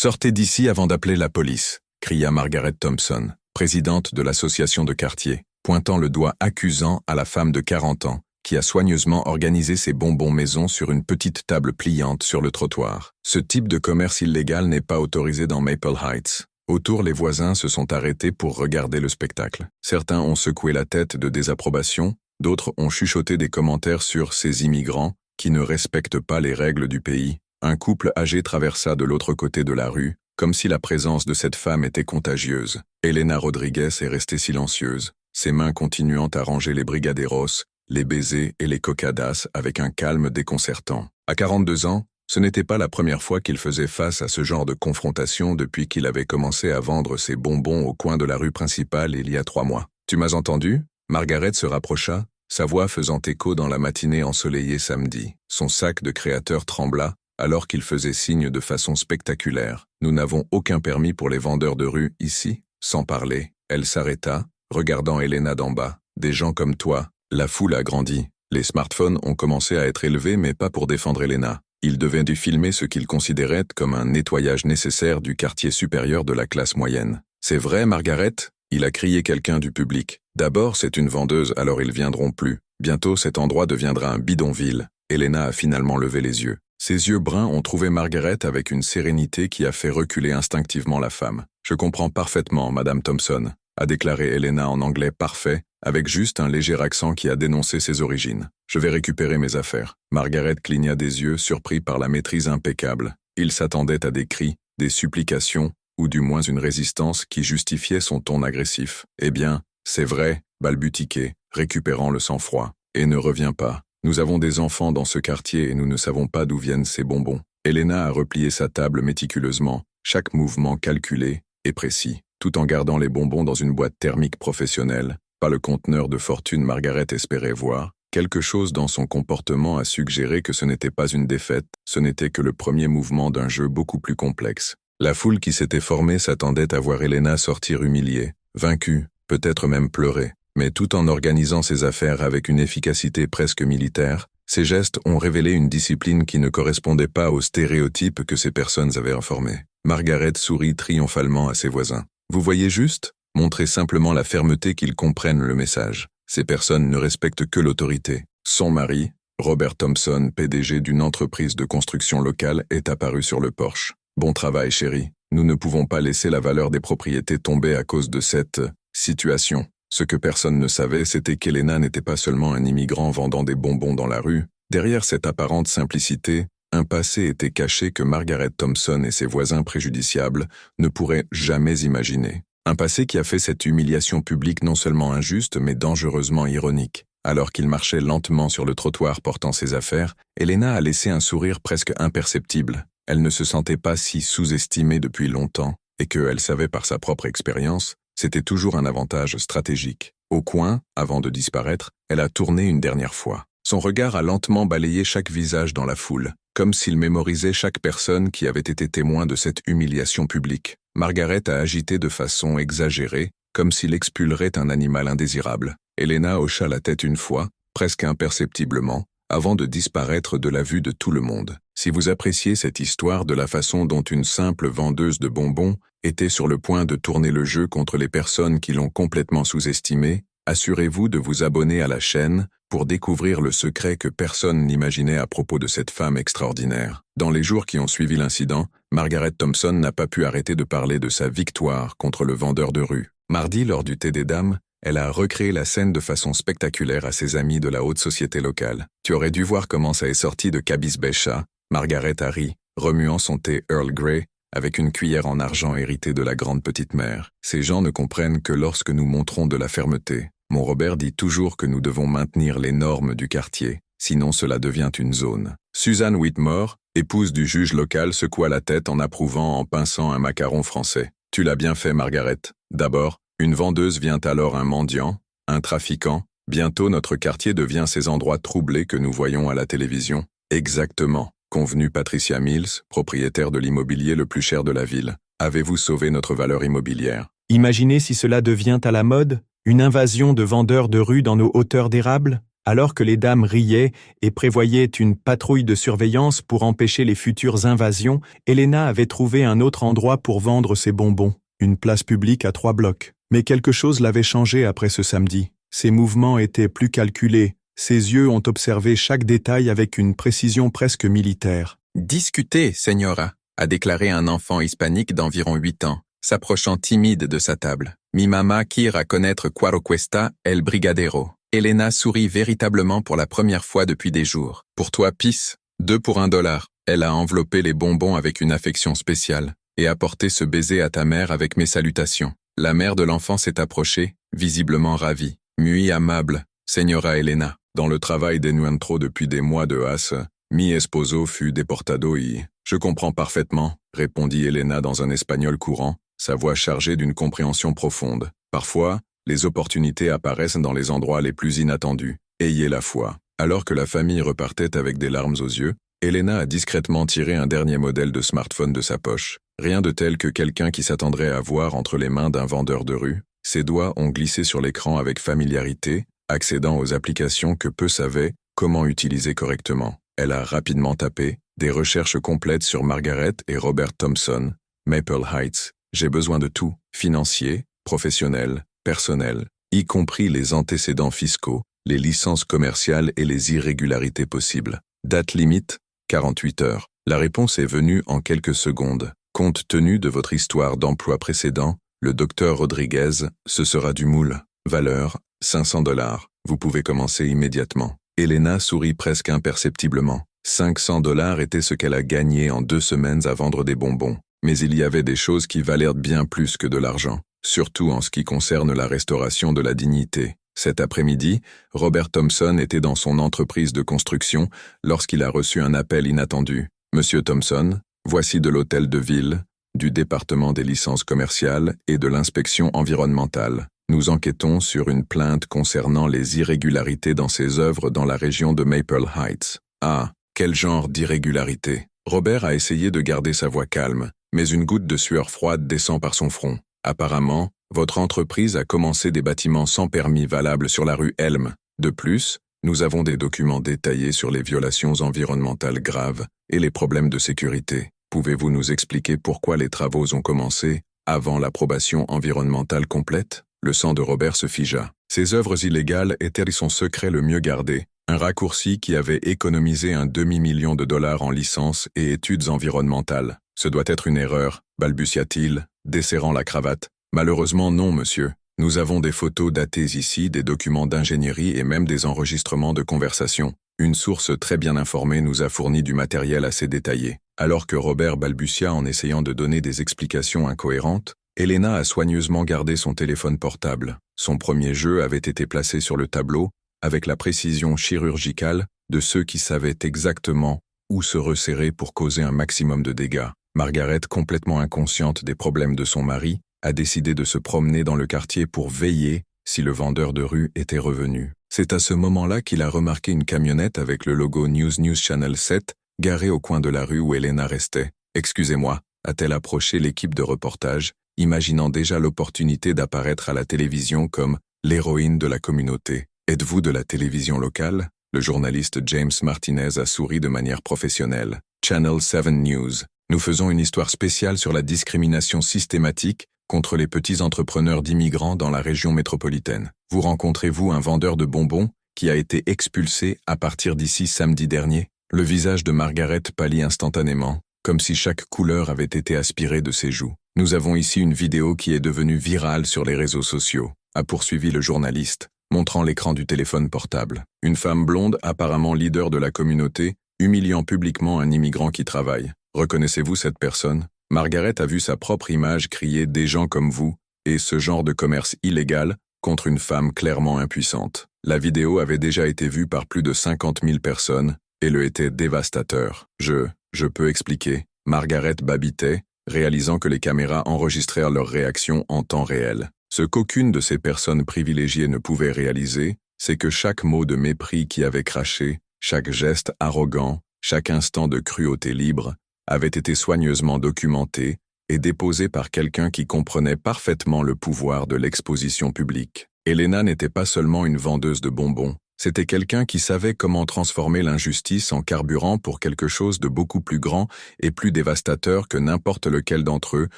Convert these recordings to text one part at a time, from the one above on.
Sortez d'ici avant d'appeler la police, cria Margaret Thompson, présidente de l'association de quartier, pointant le doigt accusant à la femme de 40 ans, qui a soigneusement organisé ses bonbons maison sur une petite table pliante sur le trottoir. Ce type de commerce illégal n'est pas autorisé dans Maple Heights. Autour, les voisins se sont arrêtés pour regarder le spectacle. Certains ont secoué la tête de désapprobation, d'autres ont chuchoté des commentaires sur ces immigrants qui ne respectent pas les règles du pays. Un couple âgé traversa de l'autre côté de la rue, comme si la présence de cette femme était contagieuse. Elena Rodriguez est restée silencieuse, ses mains continuant à ranger les brigadeiros, les baisers et les cocadas avec un calme déconcertant. À 42 ans, ce n'était pas la première fois qu'il faisait face à ce genre de confrontation depuis qu'il avait commencé à vendre ses bonbons au coin de la rue principale il y a 3 mois. « Tu m'as entendu ?» Margaret se rapprocha, sa voix faisant écho dans la matinée ensoleillée samedi. Son sac de créateur trembla, alors qu'il faisait signe de façon spectaculaire. « Nous n'avons aucun permis pour les vendeurs de rue ici. » Sans parler, elle s'arrêta, regardant Elena d'en bas. « Des gens comme toi. » La foule a grandi. Les smartphones ont commencé à être élevés, mais pas pour défendre Elena. Ils devaient dû filmer ce qu'ils considéraient comme un nettoyage nécessaire du quartier supérieur de la classe moyenne. « C'est vrai, Margaret ?» Il a crié quelqu'un du public. « D'abord, c'est une vendeuse, alors ils viendront plus. Bientôt, cet endroit deviendra un bidonville. » Elena a finalement levé les yeux. Ses yeux bruns ont trouvé Margaret avec une sérénité qui a fait reculer instinctivement la femme. « Je comprends parfaitement, Madame Thompson », a déclaré Elena en anglais parfait, avec juste un léger accent qui a dénoncé ses origines. « Je vais récupérer mes affaires. » Margaret cligna des yeux, surpris par la maîtrise impeccable. Il s'attendait à des cris, des supplications, ou du moins une résistance qui justifiait son ton agressif. « Eh bien, c'est vrai, » balbutiquait, récupérant le sang-froid. « Et ne reviens pas. Nous avons des enfants dans ce quartier et nous ne savons pas d'où viennent ces bonbons. » Elena a replié sa table méticuleusement, chaque mouvement calculé et précis, tout en gardant les bonbons dans une boîte thermique professionnelle. Pas le conteneur de fortune Margaret espérait voir. Quelque chose dans son comportement a suggéré que ce n'était pas une défaite, ce n'était que le premier mouvement d'un jeu beaucoup plus complexe. La foule qui s'était formée s'attendait à voir Elena sortir humiliée, vaincue, peut-être même pleurer. Mais tout en organisant ses affaires avec une efficacité presque militaire, ses gestes ont révélé une discipline qui ne correspondait pas aux stéréotypes que ces personnes avaient informés. Margaret sourit triomphalement à ses voisins. « Vous voyez juste ? Montrez simplement la fermeté qu'ils comprennent le message. Ces personnes ne respectent que l'autorité. » Son mari, Robert Thompson, PDG d'une entreprise de construction locale, est apparu sur le porche. « Bon travail, chérie. Nous ne pouvons pas laisser la valeur des propriétés tomber à cause de cette situation. » Ce que personne ne savait, c'était qu'Elena n'était pas seulement un immigrant vendant des bonbons dans la rue. Derrière cette apparente simplicité, un passé était caché que Margaret Thompson et ses voisins préjudiciables ne pourraient jamais imaginer. Un passé qui a fait cette humiliation publique non seulement injuste, mais dangereusement ironique. Alors qu'il marchait lentement sur le trottoir portant ses affaires, Elena a laissé un sourire presque imperceptible. Elle ne se sentait pas si sous-estimée depuis longtemps, et qu'elle savait par sa propre expérience, c'était toujours un avantage stratégique. Au coin, avant de disparaître, elle a tourné une dernière fois. Son regard a lentement balayé chaque visage dans la foule, comme s'il mémorisait chaque personne qui avait été témoin de cette humiliation publique. Margaret a agité de façon exagérée, comme s'il expullerait un animal indésirable. Elena hocha la tête une fois, presque imperceptiblement, avant de disparaître de la vue de tout le monde. Si vous appréciez cette histoire de la façon dont une simple vendeuse de bonbons était sur le point de tourner le jeu contre les personnes qui l'ont complètement sous-estimée, assurez-vous de vous abonner à la chaîne pour découvrir le secret que personne n'imaginait à propos de cette femme extraordinaire. Dans les jours qui ont suivi l'incident, Margaret Thompson n'a pas pu arrêter de parler de sa victoire contre le vendeur de rue. Mardi, lors du thé des dames, elle a recréé la scène de façon spectaculaire à ses amis de la haute société locale. Tu aurais dû voir comment ça est sorti de Cabisbécha. Margaret a ri, remuant son thé Earl Grey, avec une cuillère en argent héritée de la grande petite mère. Ces gens ne comprennent que lorsque nous montrons de la fermeté. Mon Robert dit toujours que nous devons maintenir les normes du quartier, sinon cela devient une zone. Suzanne Whitmore, épouse du juge local, secoua la tête en approuvant en pinçant un macaron français. Tu l'as bien fait, Margaret. D'abord, une vendeuse vient alors un mendiant, un trafiquant. Bientôt notre quartier devient ces endroits troublés que nous voyons à la télévision. Exactement. Convenu Patricia Mills, propriétaire de l'immobilier le plus cher de la ville. Avez-vous sauvé notre valeur immobilière? Imaginez si cela devient à la mode, une invasion de vendeurs de rue dans nos hauteurs d'érable? Alors que les dames riaient et prévoyaient une patrouille de surveillance pour empêcher les futures invasions, Elena avait trouvé un autre endroit pour vendre ses bonbons, une place publique à 3 blocs. Mais quelque chose l'avait changé après ce samedi. Ses mouvements étaient plus calculés, ses yeux ont observé chaque détail avec une précision presque militaire. « Discutez, señora », a déclaré un enfant hispanique d'environ 8 ans, s'approchant timide de sa table. « Mi mamá quiere connaître cuaro cuesta el brigadero ». Elena sourit véritablement pour la première fois depuis des jours. « Pour toi, Pis, 2 pour $1. » Elle a enveloppé les bonbons avec une affection spéciale et apporté ce baiser à ta mère avec mes salutations. La mère de l'enfant s'est approchée, visiblement ravie. « Muy amable, señora Elena. Dans le travail d'encuentro depuis des mois de hace, mi esposo fut deportado y... » « Je comprends parfaitement », répondit Elena dans un espagnol courant, sa voix chargée d'une compréhension profonde. « Parfois, les opportunités apparaissent dans les endroits les plus inattendus. Ayez la foi. » Alors que la famille repartait avec des larmes aux yeux, Elena a discrètement tiré un dernier modèle de smartphone de sa poche. Rien de tel que quelqu'un qui s'attendrait à voir entre les mains d'un vendeur de rue. Ses doigts ont glissé sur l'écran avec familiarité, accédant aux applications que peu savaient comment utiliser correctement. Elle a rapidement tapé des recherches complètes sur Margaret et Robert Thompson, Maple Heights. J'ai besoin de tout, financier, professionnel, personnel, y compris les antécédents fiscaux, les licences commerciales et les irrégularités possibles. Date limite, 48 heures. La réponse est venue en quelques secondes. Compte tenu de votre histoire d'emploi précédent, le docteur Rodriguez, ce sera du moule. Valeur, $500. Vous pouvez commencer immédiatement. Elena sourit presque imperceptiblement. $500 était ce qu'elle a gagné en 2 semaines à vendre des bonbons. Mais il y avait des choses qui valèrent bien plus que de l'argent, surtout en ce qui concerne la restauration de la dignité. Cet après-midi, Robert Thompson était dans son entreprise de construction lorsqu'il a reçu un appel inattendu. « Monsieur Thompson, voici de l'hôtel de ville, du département des licences commerciales et de l'inspection environnementale. Nous enquêtons sur une plainte concernant les irrégularités dans ses œuvres dans la région de Maple Heights. » Ah, quel genre d'irrégularité? Robert a essayé de garder sa voix calme, mais une goutte de sueur froide descend par son front. Apparemment, votre entreprise a commencé des bâtiments sans permis valables sur la rue Elm. De plus, nous avons des documents détaillés sur les violations environnementales graves et les problèmes de sécurité. Pouvez-vous nous expliquer pourquoi les travaux ont commencé avant l'approbation environnementale complète? Le sang de Robert se figea. Ces œuvres illégales étaient son secret le mieux gardé, un raccourci qui avait économisé un demi-million de dollars en licences et études environnementales. Ce doit être une erreur, balbutia-t-il, desserrant la cravate. Malheureusement non, monsieur. Nous avons des photos datées ici, des documents d'ingénierie et même des enregistrements de conversation. Une source très bien informée nous a fourni du matériel assez détaillé. Alors que Robert balbutia en essayant de donner des explications incohérentes, Elena a soigneusement gardé son téléphone portable. Son premier jeu avait été placé sur le tableau, avec la précision chirurgicale de ceux qui savaient exactement où se resserrer pour causer un maximum de dégâts. Margaret, complètement inconsciente des problèmes de son mari, a décidé de se promener dans le quartier pour veiller si le vendeur de rue était revenu. C'est à ce moment-là qu'il a remarqué une camionnette avec le logo News Channel 7 garée au coin de la rue où Elena restait. « Excusez-moi », a-t-elle approché l'équipe de reportage, imaginant déjà l'opportunité d'apparaître à la télévision comme l'héroïne de la communauté. « Êtes-vous de la télévision locale ?» Le journaliste James Martinez a souri de manière professionnelle. « Channel 7 News. Nous faisons une histoire spéciale sur la discrimination systématique contre les petits entrepreneurs d'immigrants dans la région métropolitaine. Vous rencontrez-vous un vendeur de bonbons qui a été expulsé à partir d'ici samedi dernier ?» Le visage de Margaret pâlit instantanément, comme si chaque couleur avait été aspirée de ses joues. « Nous avons ici une vidéo qui est devenue virale sur les réseaux sociaux », a poursuivi le journaliste, montrant l'écran du téléphone portable. Une femme blonde, apparemment leader de la communauté, humiliant publiquement un immigrant qui travaille. Reconnaissez-vous cette personne? Margaret a vu sa propre image crier « des gens comme vous » et ce genre de commerce illégal contre une femme clairement impuissante. La vidéo avait déjà été vue par plus de 50 000 personnes et le était dévastateur. Je peux expliquer. Margaret babitait, réalisant que les caméras enregistrèrent leurs réactions en temps réel. Ce qu'aucune de ces personnes privilégiées ne pouvait réaliser, c'est que chaque mot de mépris qui avait craché, chaque geste arrogant, chaque instant de cruauté libre, avait été soigneusement documenté et déposé par quelqu'un qui comprenait parfaitement le pouvoir de l'exposition publique. Elena n'était pas seulement une vendeuse de bonbons, C'était quelqu'un qui savait comment transformer l'injustice en carburant pour quelque chose de beaucoup plus grand et plus dévastateur que n'importe lequel d'entre eux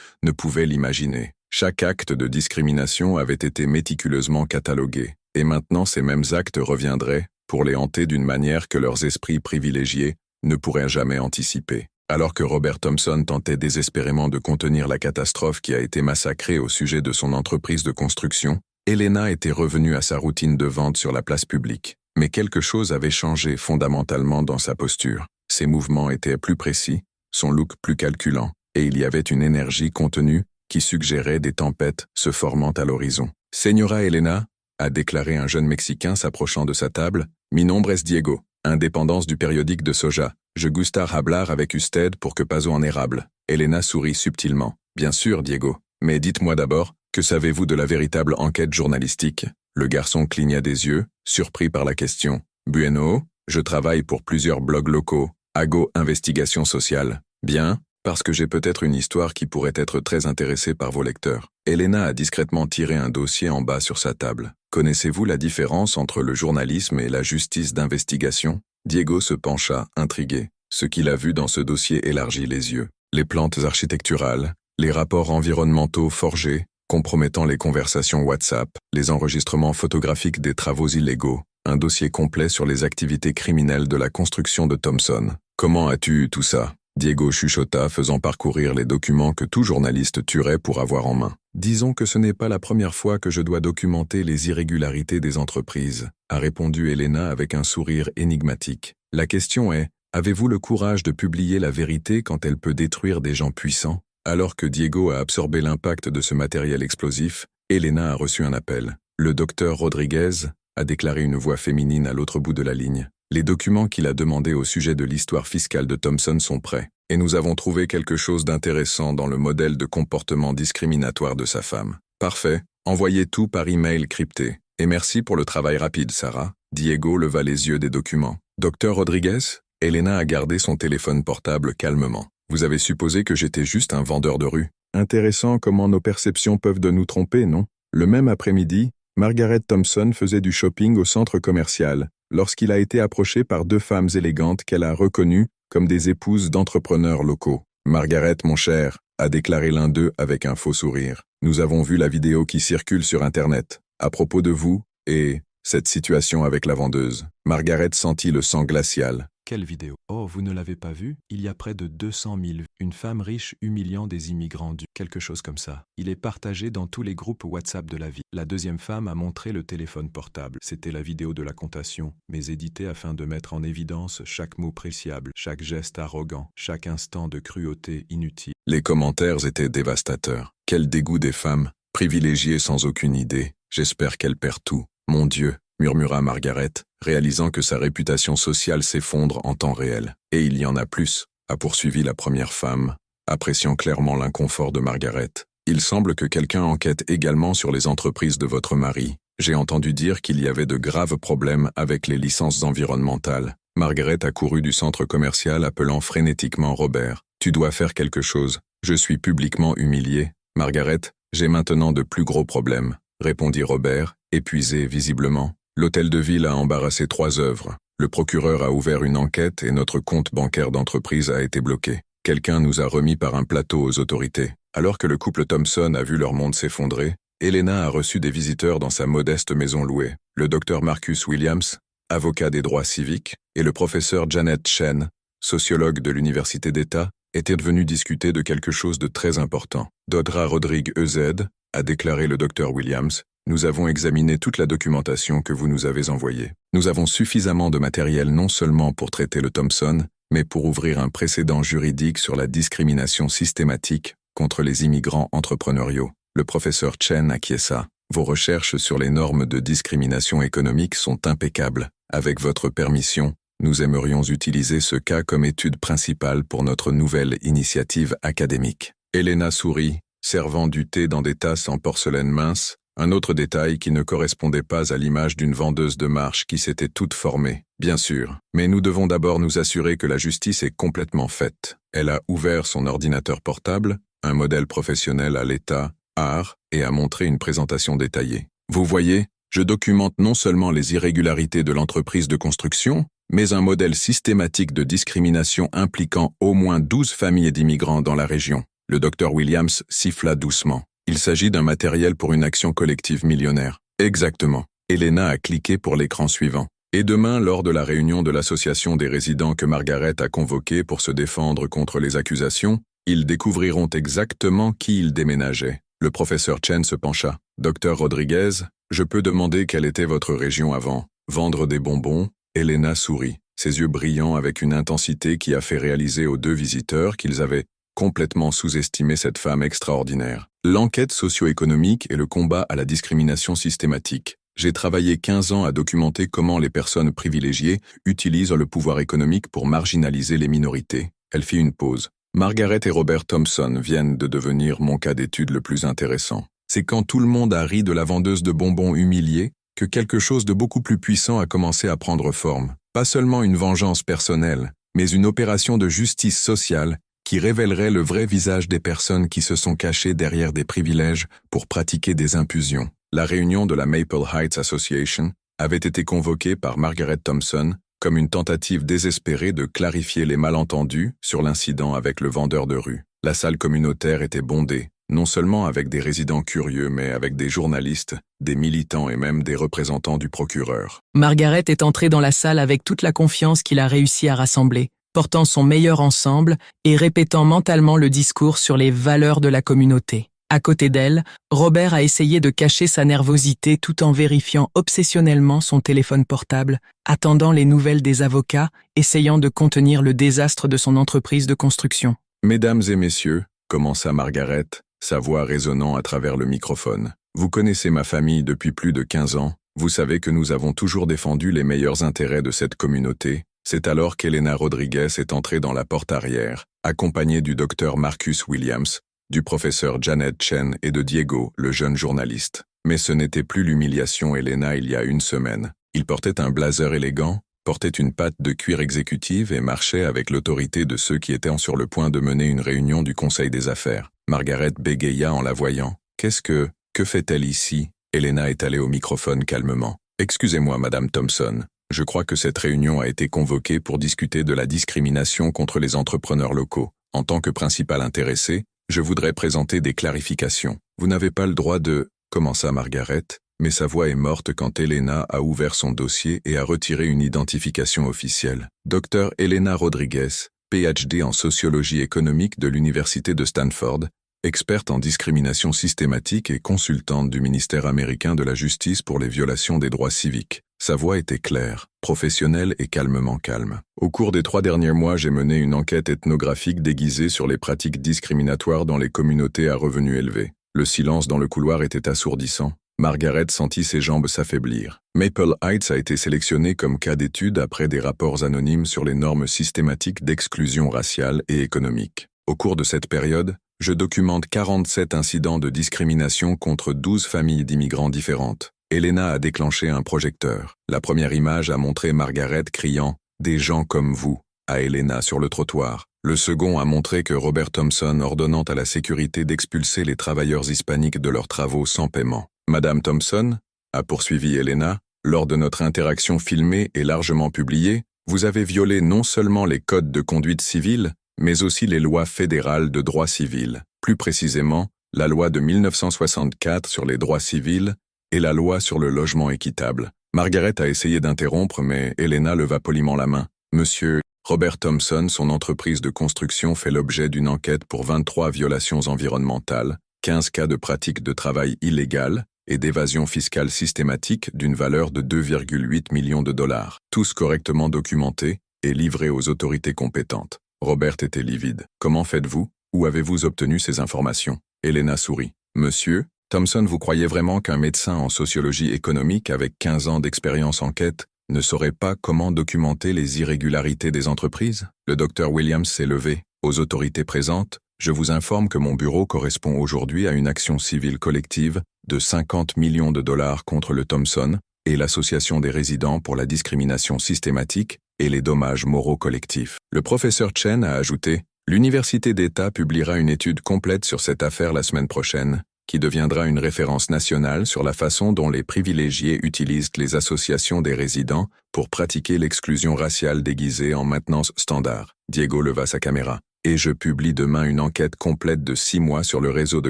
ne pouvait l'imaginer. Chaque acte de discrimination avait été méticuleusement catalogué, et maintenant ces mêmes actes reviendraient, pour les hanter d'une manière que leurs esprits privilégiés ne pourraient jamais anticiper. Alors que Robert Thompson tentait désespérément de contenir la catastrophe qui a été massacrée au sujet de son entreprise de construction, Elena était revenue à sa routine de vente sur la place publique. Mais quelque chose avait changé fondamentalement dans sa posture. Ses mouvements étaient plus précis, son look plus calculant, et il y avait une énergie contenue qui suggérait des tempêtes se formant à l'horizon. « Señora Elena », a déclaré un jeune Mexicain s'approchant de sa table, « Mi nombre es Diego, indépendance du périodique de Soja. Je gustar hablar avec usted pour que paso en érable. » Elena sourit subtilement. « Bien sûr, Diego. Mais dites-moi d'abord, que savez-vous de la véritable enquête journalistique ?» Le garçon cligna des yeux, surpris par la question. « Bueno, je travaille pour plusieurs blogs locaux. Hago Investigation Sociale. Bien, parce que j'ai peut-être une histoire qui pourrait être très intéressée par vos lecteurs. » Elena a discrètement tiré un dossier en bas sur sa table. « Connaissez-vous la différence entre le journalisme et la justice d'investigation ?» Diego se pencha, intrigué. Ce qu'il a vu dans ce dossier élargit les yeux. Les plantes architecturales, les rapports environnementaux forgés, compromettant les conversations WhatsApp, les enregistrements photographiques des travaux illégaux, un dossier complet sur les activités criminelles de la construction de Thompson. « Comment as-tu eu tout ça ?» Diego chuchota, faisant parcourir les documents que tout journaliste tuerait pour avoir en main. « Disons que ce n'est pas la première fois que je dois documenter les irrégularités des entreprises, » a répondu Elena avec un sourire énigmatique. « La question est, avez-vous le courage de publier la vérité quand elle peut détruire des gens puissants ?» Alors que Diego a absorbé l'impact de ce matériel explosif, Elena a reçu un appel. « Le docteur Rodriguez » a déclaré une voix féminine à l'autre bout de la ligne. Les documents qu'il a demandés au sujet de l'histoire fiscale de Thompson sont prêts, et nous avons trouvé quelque chose d'intéressant dans le modèle de comportement discriminatoire de sa femme. Parfait, envoyez tout par email crypté. Et merci pour le travail rapide, Sarah. Diego leva les yeux des documents. Docteur Rodriguez? Elena a gardé son téléphone portable calmement. Vous avez supposé que j'étais juste un vendeur de rue. Intéressant comment nos perceptions peuvent nous tromper, non? Le même après-midi, Margaret Thompson faisait du shopping au centre commercial, lorsqu'il a été approché par deux femmes élégantes qu'elle a reconnues comme des épouses d'entrepreneurs locaux. « Margaret, mon cher », a déclaré l'un d'eux avec un faux sourire. « Nous avons vu la vidéo qui circule sur Internet, à propos de vous, et cette situation avec la vendeuse. » Margaret sentit le sang glacial. Quelle vidéo? Oh, vous ne l'avez pas vue? Il y a près de 200 000 vues. Une femme riche humiliant des immigrants quelque chose comme ça. Il est partagé dans tous les groupes WhatsApp de la ville. La deuxième femme a montré le téléphone portable. C'était la vidéo de la contation, mais éditée afin de mettre en évidence chaque mot préciable, chaque geste arrogant, chaque instant de cruauté inutile. Les commentaires étaient dévastateurs. Quel dégoût des femmes, privilégiées sans aucune idée. J'espère qu'elle perd tout. Mon Dieu, murmura Margaret, réalisant que sa réputation sociale s'effondre en temps réel. Et il y en a plus, a poursuivi la première femme, appréciant clairement l'inconfort de Margaret. Il semble que quelqu'un enquête également sur les entreprises de votre mari. J'ai entendu dire qu'il y avait de graves problèmes avec les licences environnementales. Margaret a couru du centre commercial appelant frénétiquement Robert. Tu dois faire quelque chose. Je suis publiquement humilié. Margaret, j'ai maintenant de plus gros problèmes, répondit Robert, épuisé visiblement. L'hôtel de ville a embarrassé 3 œuvres. Le procureur a ouvert une enquête et notre compte bancaire d'entreprise a été bloqué. Quelqu'un nous a remis par un plateau aux autorités. Alors que le couple Thompson a vu leur monde s'effondrer, Elena a reçu des visiteurs dans sa modeste maison louée. Le docteur Marcus Williams, avocat des droits civiques, et le professeur Janet Chen, sociologue de l'Université d'État, étaient venus discuter de quelque chose de très important. Dodra Rodrigue EZ, a déclaré le docteur Williams, nous avons examiné toute la documentation que vous nous avez envoyée. Nous avons suffisamment de matériel non seulement pour traiter le Thompson, mais pour ouvrir un précédent juridique sur la discrimination systématique contre les immigrants entrepreneuriaux. Le professeur Chen acquiesça. Vos recherches sur les normes de discrimination économique sont impeccables. Avec votre permission, nous aimerions utiliser ce cas comme étude principale pour notre nouvelle initiative académique. Elena sourit, servant du thé dans des tasses en porcelaine mince, un autre détail qui ne correspondait pas à l'image d'une vendeuse de marche qui s'était toute formée. Bien sûr, mais nous devons d'abord nous assurer que la justice est complètement faite. Elle a ouvert son ordinateur portable, un modèle professionnel à l'état, art, et a montré une présentation détaillée. Vous voyez, Je documente non seulement les irrégularités de l'entreprise de construction, mais un modèle systématique de discrimination impliquant au moins 12 familles d'immigrants dans la région. Le Dr Williams siffla doucement. Il s'agit d'un matériel pour une action collective millionnaire. Exactement. Elena a cliqué pour l'écran suivant. Et demain, lors de la réunion de l'association des résidents que Margaret a convoquée pour se défendre contre les accusations, ils découvriront exactement qui ils déménageaient. Le professeur Chen se pencha. Docteur Rodriguez, je peux demander quelle était votre région avant? Vendre des bonbons? Elena sourit, ses yeux brillants avec une intensité qui a fait réaliser aux deux visiteurs qu'ils avaient complètement sous-estimé cette femme extraordinaire. L'enquête socio-économique et le combat à la discrimination systématique. J'ai travaillé 15 ans à documenter comment les personnes privilégiées utilisent le pouvoir économique pour marginaliser les minorités. Elle fit une pause. Margaret et Robert Thompson viennent de devenir mon cas d'étude le plus intéressant. C'est quand tout le monde a ri de la vendeuse de bonbons humiliée que quelque chose de beaucoup plus puissant a commencé à prendre forme. Pas seulement une vengeance personnelle, mais une opération de justice sociale qui révélerait le vrai visage des personnes qui se sont cachées derrière des privilèges pour pratiquer des impulsions. La réunion de la Maple Heights Association avait été convoquée par Margaret Thompson comme une tentative désespérée de clarifier les malentendus sur l'incident avec le vendeur de rue. La salle communautaire était bondée, non seulement avec des résidents curieux, mais avec des journalistes, des militants et même des représentants du procureur. Margaret est entrée dans la salle avec toute la confiance qu'il a réussi à rassembler, portant son meilleur ensemble et répétant mentalement le discours sur les valeurs de la communauté. À côté d'elle, Robert a essayé de cacher sa nervosité tout en vérifiant obsessionnellement son téléphone portable, attendant les nouvelles des avocats, essayant de contenir le désastre de son entreprise de construction. « Mesdames et messieurs », commença Margaret, sa voix résonnant à travers le microphone. « Vous connaissez ma famille depuis plus de 15 ans. Vous savez que nous avons toujours défendu les meilleurs intérêts de cette communauté. C'est alors qu'Elena Rodriguez est entrée dans la porte arrière, accompagnée du docteur Marcus Williams, du professeur Janet Chen et de Diego, le jeune journaliste. Mais ce n'était plus l'humiliation Elena il y a une semaine. Il portait un blazer élégant, portait une patte de cuir exécutive et marchait avec l'autorité de ceux qui étaient sur le point de mener une réunion du Conseil des affaires. Margaret bégaya en la voyant. « Que fait-elle ici ?» Elena est allée au microphone calmement. « Excusez-moi, Madame Thompson. Je crois que cette réunion a été convoquée pour discuter de la discrimination contre les entrepreneurs locaux. En tant que principal intéressé, je voudrais présenter des clarifications. Vous n'avez pas le droit de... » commença Margaret, mais sa voix est morte quand Elena a ouvert son dossier et a retiré une identification officielle. Dr Elena Rodriguez, PhD en sociologie économique de l'Université de Stanford, experte en discrimination systématique et consultante du ministère américain de la Justice pour les violations des droits civiques. Sa voix était claire, professionnelle et calmement calme. Au cours des 3 derniers mois, j'ai mené une enquête ethnographique déguisée sur les pratiques discriminatoires dans les communautés à revenus élevés. Le silence dans le couloir était assourdissant. Margaret sentit ses jambes s'affaiblir. Maple Heights a été sélectionné comme cas d'étude après des rapports anonymes sur les normes systématiques d'exclusion raciale et économique. Au cours de cette période, je documente 47 incidents de discrimination contre 12 familles d'immigrants différentes. Elena a déclenché un projecteur. La première image a montré Margaret criant « Des gens comme vous » à Elena sur le trottoir. Le second a montré que Robert Thompson ordonnant à la sécurité d'expulser les travailleurs hispaniques de leurs travaux sans paiement. « Madame Thompson » a poursuivi Elena, « lors de notre interaction filmée et largement publiée, vous avez violé non seulement les codes de conduite civile, mais aussi les lois fédérales de droit civil, plus précisément la loi de 1964 sur les droits civils et la loi sur le logement équitable. » Margaret a essayé d'interrompre, mais Elena leva poliment la main. « Monsieur Robert Thompson, son entreprise de construction fait l'objet d'une enquête pour 23 violations environnementales, 15 cas de pratiques de travail illégales et d'évasion fiscale systématique d'une valeur de 2,8 millions de dollars, tous correctement documentés et livrés aux autorités compétentes. » Robert était livide. « Comment faites-vous? Où avez-vous obtenu ces informations ?» Elena sourit. « Monsieur Thompson, vous croyez vraiment qu'un médecin en sociologie économique avec 15 ans d'expérience en quête ne saurait pas comment documenter les irrégularités des entreprises? » Le docteur Williams s'est levé. « Aux autorités présentes, je vous informe que mon bureau correspond aujourd'hui à une action civile collective de 50 millions de dollars contre le Thompson et l'Association des résidents pour la discrimination systématique et les dommages moraux collectifs. » Le professeur Chen a ajouté « L'Université d'État publiera une étude complète sur cette affaire la semaine prochaine qui deviendra une référence nationale sur la façon dont les privilégiés utilisent les associations des résidents pour pratiquer l'exclusion raciale déguisée en maintenance standard. Diego leva sa caméra. Et je publie demain une enquête complète de 6 mois sur le réseau de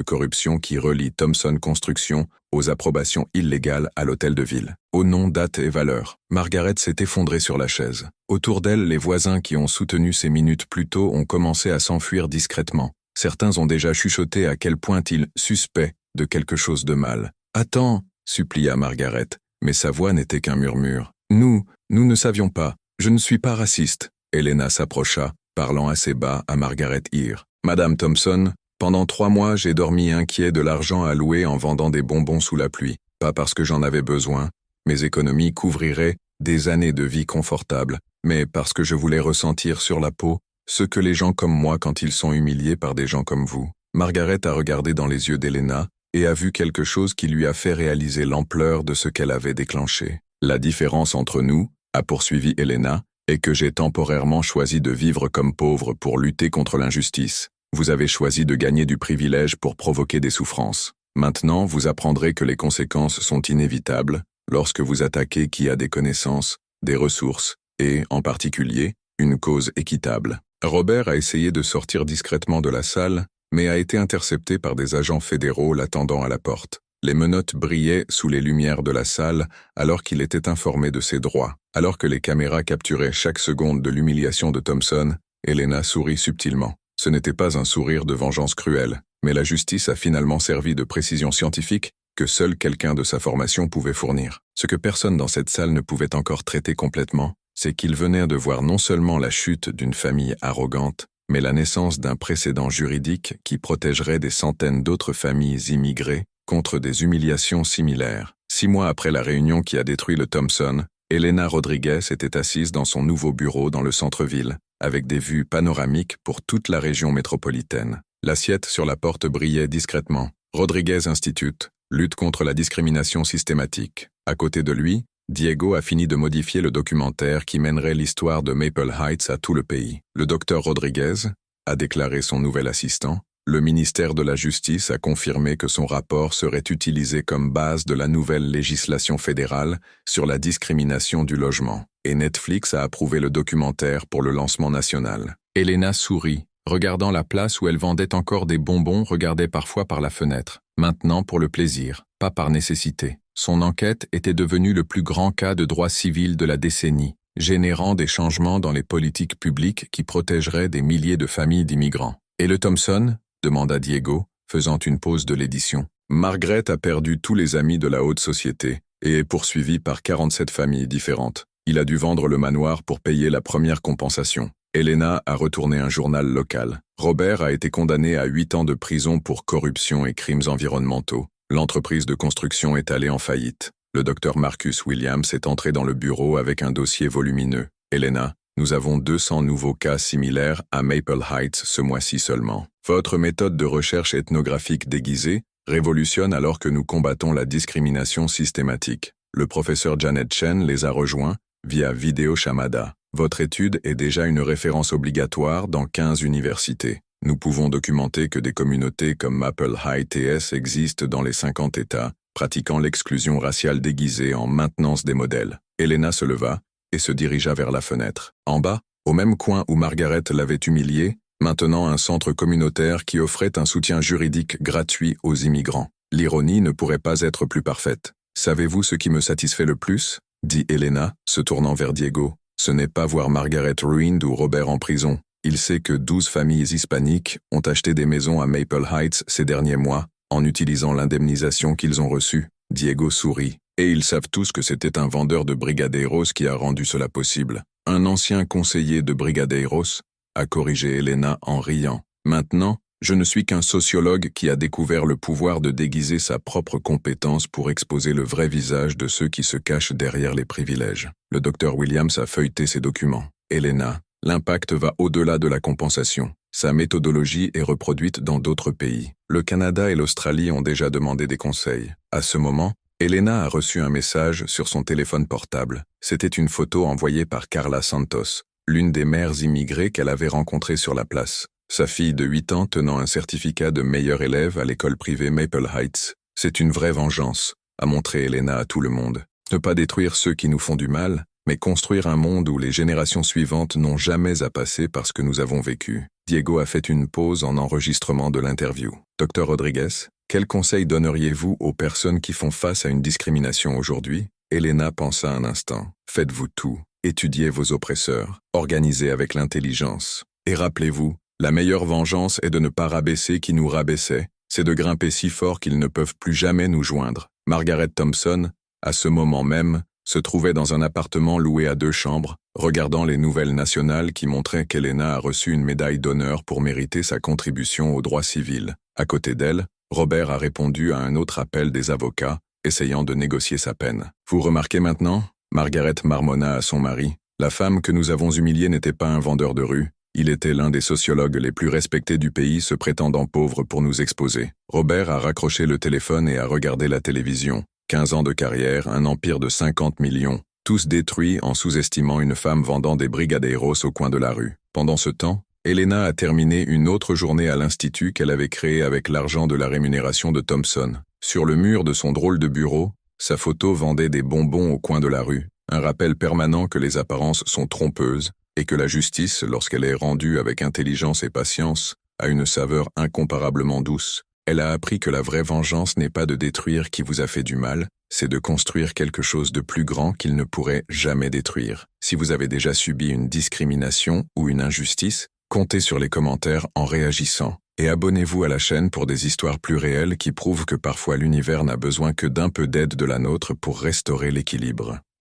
corruption qui relie Thompson Construction aux approbations illégales à l'hôtel de ville. Au nom, date et valeur. Margaret s'est effondrée sur la chaise. Autour d'elle, les voisins qui ont soutenu ces minutes plus tôt ont commencé à s'enfuir discrètement. Certains ont déjà chuchoté à quel point ils suspectent de quelque chose de mal. « Attends !» supplia Margaret, mais sa voix n'était qu'un murmure. « Nous ne savions pas. Je ne suis pas raciste. » Elena s'approcha, parlant assez bas à Margaret Ear. « Madame Thompson, pendant 3 mois, j'ai dormi inquiet de l'argent alloué en vendant des bonbons sous la pluie. Pas parce que j'en avais besoin. Mes économies couvriraient des années de vie confortable, mais parce que je voulais ressentir sur la peau ce que les gens comme moi quand ils sont humiliés par des gens comme vous. » Margaret a regardé dans les yeux d'Elena et a vu quelque chose qui lui a fait réaliser l'ampleur de ce qu'elle avait déclenché. « La différence entre nous, » a poursuivi Elena, et que j'ai temporairement choisi de vivre comme pauvre pour lutter contre l'injustice. Vous avez choisi de gagner du privilège pour provoquer des souffrances. Maintenant, vous apprendrez que les conséquences sont inévitables lorsque vous attaquez qui a des connaissances, des ressources et, en particulier, une cause équitable. Robert a essayé de sortir discrètement de la salle, mais a été intercepté par des agents fédéraux l'attendant à la porte. Les menottes brillaient sous les lumières de la salle alors qu'il était informé de ses droits. Alors que les caméras capturaient chaque seconde de l'humiliation de Thompson, Elena sourit subtilement. Ce n'était pas un sourire de vengeance cruelle, mais la justice a finalement servi de précision scientifique que seul quelqu'un de sa formation pouvait fournir. Ce que personne dans cette salle ne pouvait encore traiter complètement, c'est qu'il venait de voir non seulement la chute d'une famille arrogante, mais la naissance d'un précédent juridique qui protégerait des centaines d'autres familles immigrées contre des humiliations similaires. 6 mois après la réunion qui a détruit le Thompson, Elena Rodriguez était assise dans son nouveau bureau dans le centre-ville, avec des vues panoramiques pour toute la région métropolitaine. L'assiette sur la porte brillait discrètement. Rodriguez Institute, lutte contre la discrimination systématique. À côté de lui, Diego a fini de modifier le documentaire qui mènerait l'histoire de Maple Heights à tout le pays. Le docteur Rodriguez a déclaré son nouvel assistant. Le ministère de la Justice a confirmé que son rapport serait utilisé comme base de la nouvelle législation fédérale sur la discrimination du logement. Et Netflix a approuvé le documentaire pour le lancement national. Elena sourit, regardant la place où elle vendait encore des bonbons, regardait parfois par la fenêtre. Maintenant pour le plaisir, pas par nécessité. Son enquête était devenue le plus grand cas de droit civil de la décennie, générant des changements dans les politiques publiques qui protégeraient des milliers de familles d'immigrants. Et le Thompson ? Demanda Diego, faisant une pause de l'édition. Margaret a perdu tous les amis de la haute société et est poursuivie par 47 familles différentes. Il a dû vendre le manoir pour payer la première compensation. Elena a retourné un journal local. Robert a été condamné à 8 ans de prison pour corruption et crimes environnementaux. L'entreprise de construction est allée en faillite. Le docteur Marcus Williams est entré dans le bureau avec un dossier volumineux. Elena, nous avons 200 nouveaux cas similaires à Maple Heights ce mois-ci seulement. Votre méthode de recherche ethnographique déguisée révolutionne alors que nous combattons la discrimination systématique. Le professeur Janet Chen les a rejoints via vidéochamada. Votre étude est déjà une référence obligatoire dans 15 universités. Nous pouvons documenter que des communautés comme Maple Heights TS existent dans les 50 États, pratiquant l'exclusion raciale déguisée en maintenance des modèles. Elena se leva et se dirigea vers la fenêtre. En bas, au même coin où Margaret l'avait humiliée, maintenant un centre communautaire qui offrait un soutien juridique gratuit aux immigrants. L'ironie ne pourrait pas être plus parfaite. « Savez-vous ce qui me satisfait le plus ?» dit Elena, se tournant vers Diego. « Ce n'est pas voir Margaret ruined ou Robert en prison. Il sait que 12 familles hispaniques ont acheté des maisons à Maple Heights ces derniers mois en utilisant l'indemnisation qu'ils ont reçue. » Diego sourit. « Et ils savent tous que c'était un vendeur de Brigadeiros qui a rendu cela possible. Un ancien conseiller de Brigadeiros, a corrigé Elena en riant. Maintenant, je ne suis qu'un sociologue qui a découvert le pouvoir de déguiser sa propre compétence pour exposer le vrai visage de ceux qui se cachent derrière les privilèges. » Le docteur Williams a feuilleté ses documents. Elena, l'impact va au-delà de la compensation. Sa méthodologie est reproduite dans d'autres pays. Le Canada et l'Australie ont déjà demandé des conseils. À ce moment, Elena a reçu un message sur son téléphone portable. C'était une photo envoyée par Carla Santos, l'une des mères immigrées qu'elle avait rencontrées sur la place. sa fille de 8 ans tenant un certificat de meilleur élève à l'école privée Maple Heights. C'est une vraie vengeance, a montré Elena à tout le monde. Ne pas détruire ceux qui nous font du mal, mais construire un monde où les générations suivantes n'ont jamais à passer par ce que nous avons vécu. Diego a fait une pause en enregistrement de l'interview. Dr Rodriguez, quel conseil donneriez-vous aux personnes qui font face à une discrimination aujourd'hui? Elena pensa un instant. Faites-vous tout. Étudiez vos oppresseurs. Organisez avec l'intelligence. Et rappelez-vous, la meilleure vengeance est de ne pas rabaisser qui nous rabaissait. C'est de grimper si fort qu'ils ne peuvent plus jamais nous joindre. Margaret Thompson, à ce moment même, se trouvait dans un appartement loué à 2 chambres, regardant les nouvelles nationales qui montraient qu'Elena a reçu une médaille d'honneur pour mériter sa contribution au droit civil. À côté d'elle, Robert a répondu à un autre appel des avocats, essayant de négocier sa peine. Vous remarquez maintenant? Margaret marmonna à son mari. La femme que nous avons humiliée n'était pas un vendeur de rue. Il était l'un des sociologues les plus respectés du pays, se prétendant pauvre pour nous exposer. Robert a raccroché le téléphone et a regardé la télévision. 15 ans de carrière, un empire de 50 millions, tous détruits en sous-estimant une femme vendant des brigadeiros au coin de la rue. Pendant ce temps, Elena a terminé une autre journée à l'institut qu'elle avait créé avec l'argent de la rémunération de Thompson. Sur le mur de son drôle de bureau, sa photo vendait des bonbons au coin de la rue, un rappel permanent que les apparences sont trompeuses et que la justice, lorsqu'elle est rendue avec intelligence et patience, a une saveur incomparablement douce. Elle a appris que la vraie vengeance n'est pas de détruire qui vous a fait du mal, c'est de construire quelque chose de plus grand qu'il ne pourrait jamais détruire. Si vous avez déjà subi une discrimination ou une injustice, comptez sur les commentaires en réagissant. Et abonnez-vous à la chaîne pour des histoires plus réelles qui prouvent que parfois l'univers n'a besoin que d'un peu d'aide de la nôtre pour restaurer l'équilibre.